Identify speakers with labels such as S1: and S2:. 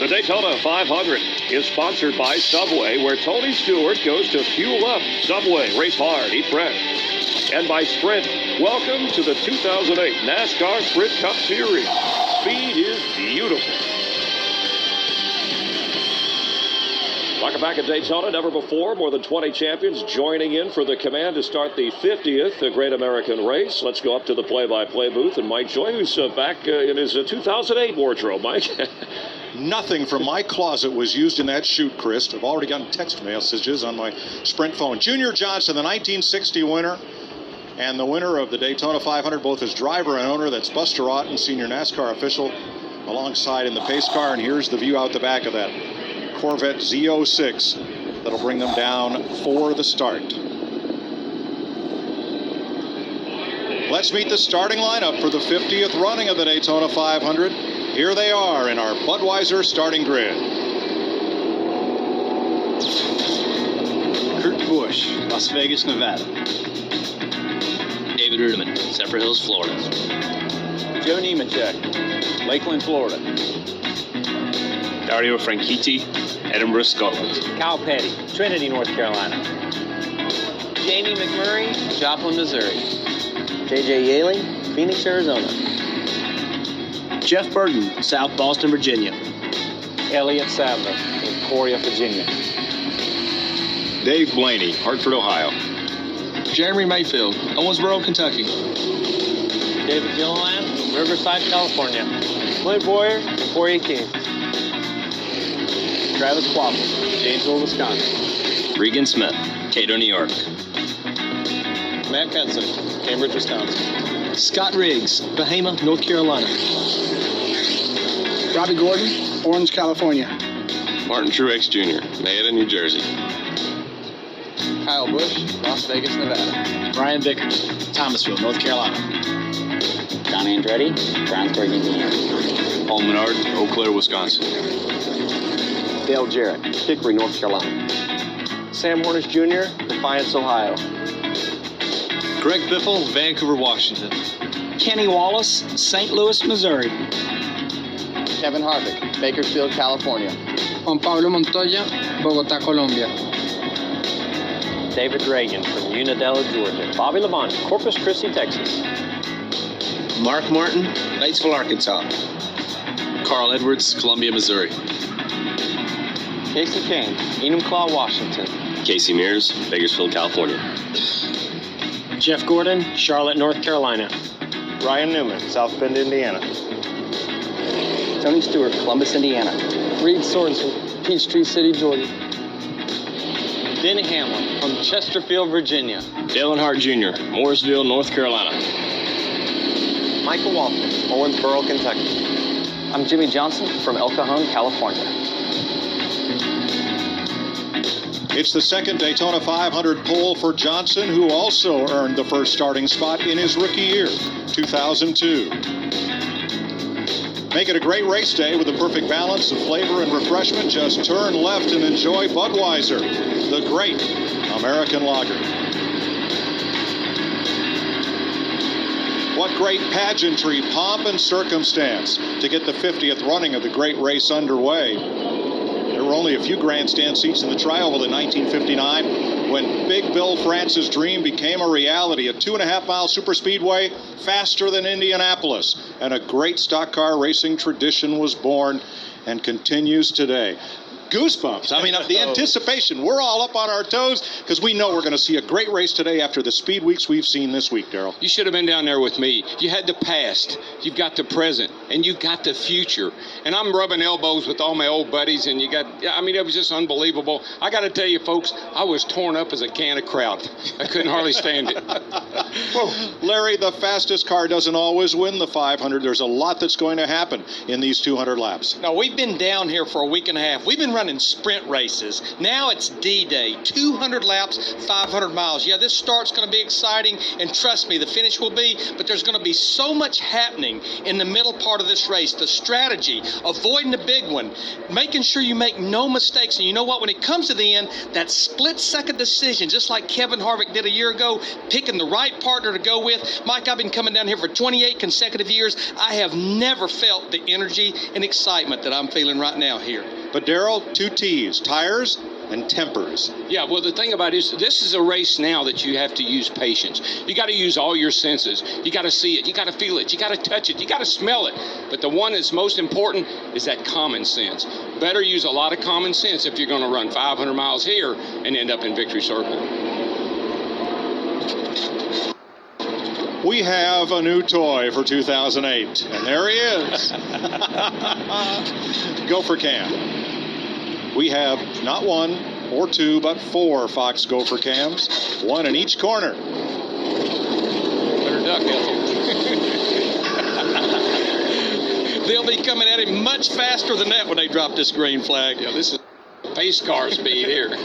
S1: The Daytona 500 is sponsored by Subway, where Tony Stewart goes to fuel up. Subway, race hard, eat fresh. And by Sprint, welcome to the 2008 NASCAR Sprint Cup Series. Speed is beautiful. Welcome back at Daytona. Never before, more than 20 champions joining in for the command to start the 50th Great American Race. Let's go up to the play-by-play booth, and Mike Joy, who's back in his 2008 wardrobe. Mike?
S2: Nothing from my closet was used in that shoot, Chris. I've already gotten text messages on my Sprint phone. Junior Johnson, the 1960 winner, and the winner of the Daytona 500, both as driver and owner. That's Buster Otten, senior NASCAR official, alongside in the pace car. And here's the view out the back of that Corvette Z06 that'll bring them down for the start. Let's meet the starting lineup for the 50th running of the Daytona 500. Here they are in our Budweiser starting grid.
S3: Kurt Busch, Las Vegas, Nevada.
S4: David Ruderman, Zephyr Hills, Florida.
S5: Joe Nemechek, Lakeland, Florida.
S4: Dario Franchitti, Edinburgh, Scotland.
S5: Kyle Petty, Trinity, North Carolina. Jamie McMurray, Joplin, Missouri.
S6: JJ Yaley, Phoenix, Arizona.
S3: Jeff Burton, South Boston, Virginia.
S5: Elliott Sadler, Emporia, Virginia.
S7: Dave Blaney, Hartford, Ohio.
S8: Jeremy Mayfield, Owensboro, Kentucky.
S5: David Gilliland, Riverside, California. Clint Boyer, Emporia, Kings. Travis Quaffle, Janesville, Wisconsin.
S4: Regan Smith, Cato, New York.
S5: Matt Benson, Cambridge, Wisconsin.
S8: Scott Riggs, Bahama, North Carolina.
S9: Robbie Gordon, Orange, California.
S7: Martin Truex Jr., Mayetta, New Jersey.
S5: Kyle Busch, Las Vegas, Nevada.
S3: Brian Vickers, Thomasville, North Carolina.
S6: John Andretti, Brownsburg, Indiana.
S7: Paul Menard, Eau Claire, Wisconsin.
S6: Dale Jarrett, Hickory, North Carolina.
S5: Sam Hornish Jr., Defiance, Ohio.
S8: Greg Biffle, Vancouver, Washington.
S3: Kenny Wallace, St. Louis, Missouri.
S5: Kevin Harvick, Bakersfield, California.
S9: Juan Pablo Montoya, Bogotá, Colombia.
S5: David Reagan from Unadilla, Georgia. Bobby Labonte, Corpus Christi, Texas.
S8: Mark Martin, Batesville, Arkansas.
S7: Carl Edwards, Columbia, Missouri.
S5: Casey Kane, Enumclaw, Washington.
S4: Casey Mears, Bakersfield, California.
S5: Jeff Gordon, Charlotte, North Carolina. Ryan Newman, South Bend, Indiana.
S6: Tony Stewart, Columbus, Indiana.
S5: Reed Sorensen, Peachtree City, Georgia. Denny Hamlin from Chesterfield, Virginia.
S7: Dale Earnhardt Jr., Mooresville, North Carolina.
S5: Michael Waltrip, Owensboro, Kentucky.
S6: I'm Jimmy Johnson from El Cajon, California.
S2: It's the second Daytona 500 pole for Johnson, who also earned the first starting spot in his rookie year, 2002. Make it a great race day with a perfect balance of flavor and refreshment. Just turn left and enjoy Budweiser, the great American lager. What great pageantry, pomp, and circumstance to get the 50th running of the great race underway. There were only a few grandstand seats in the trioval in 1959 when Big Bill France's dream became a reality. A 2.5-mile superspeedway faster than Indianapolis. And a great stock car racing tradition was born and continues today. Goosebumps. I mean, the anticipation. We're all up on our toes because we know we're going to see a great race today after the speed weeks we've seen this week, Darrell.
S10: You should have been down there with me. You had the past, you've got the present, and you've got the future. And I'm rubbing elbows with all my old buddies, and it was just unbelievable. I got to tell you, folks, I was torn up as a can of kraut. I couldn't hardly stand it.
S2: Well, Larry, the fastest car doesn't always win the 500. There's a lot that's going to happen in these 200 laps.
S11: No, we've been down here for a week and a half. We've been running sprint races. Now it's D-Day, 200 laps, 500 miles. Yeah, this start's going to be exciting, and trust me, the finish will be, but there's going to be so much happening in the middle part of this race. The strategy, avoiding the big one, making sure you make no mistakes. And you know what? When it comes to the end, that split-second decision, just like Kevin Harvick did a year ago, picking the right partner to go with. Mike, I've been coming down here for 28 consecutive years. I have never felt the energy and excitement that I'm feeling right now here.
S2: But Darrell, 2 T's, tires and tempers.
S10: Yeah, well, the thing about it is this is a race now that you have to use patience. You got to use all your senses. You got to see it. You got to feel it. You got to touch it. You got to smell it. But the one that's most important is that common sense. Better use a lot of common sense if you're going to run 500 miles here and end up in Victory Circle.
S2: We have a new toy for 2008, and there he is. Gopher Cam. We have not 1 or 2, but 4 Fox Gopher Cams, 1 in each corner.
S10: Better duck, Ethel.
S11: They'll be coming at him much faster than that when they drop this green flag.
S10: Yeah, this is pace car speed here.